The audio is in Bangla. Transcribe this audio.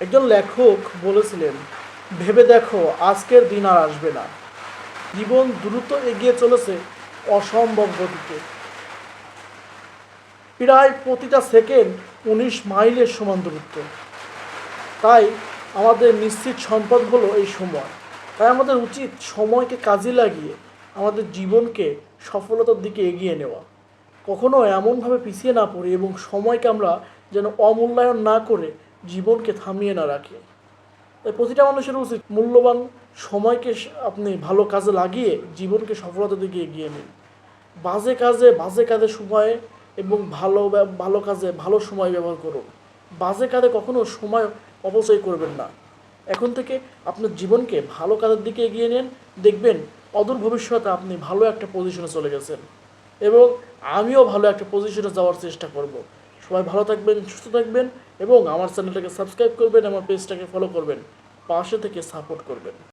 একজন লেখক বলেছিলেন, ভেবে দেখো আজকের দিন আর আসবে না। জীবন দ্রুত এগিয়ে চলেছে অসম্ভব গতিতে। প্রায় প্রতিটা সেকেন্ড ১৯ মাইলের সমান দূরত্ব। তাই আমাদের নিশ্চিত সম্পদ হলো এই সময়। তাই আমাদের উচিত সময়কে কাজে লাগিয়ে আমাদের জীবনকে সফলতার দিকে এগিয়ে নেওয়া। কখনো এমনভাবে পিছিয়ে না পড়ি এবং সময়কে আমরা যেন অমূল্যায়ন না করে জীবনকে থামিয়ে না রাখি। তাই প্রতিটা মানুষের উচিত মূল্যবান সময়কে আপনি ভালো কাজে লাগিয়ে জীবনকে সফলতার দিকে এগিয়ে নিন। বাজে কাজে সময়ে এবং ভালো কাজে ভালো সময় ব্যবহার করুন। বাজে কাজে কখনো সময় অপচয় করবেন না। এখন থেকে আপনার জীবনকে ভালো কাজের দিকে এগিয়ে নেন, দেখবেন অদূর ভবিষ্যতে আপনি ভালো একটা পজিশনে চলে গেছেন এবং আমিও ভালো একটা পজিশনে যাওয়ার চেষ্টা করব। সবাই ভালো থাকবেন, সুস্থ থাকবেন এবং আমার চ্যানেলটাকে সাবস্ক্রাইব করবেন, আমার পেজটাকে ফলো করবেন, পাশে থেকে সাপোর্ট করবেন।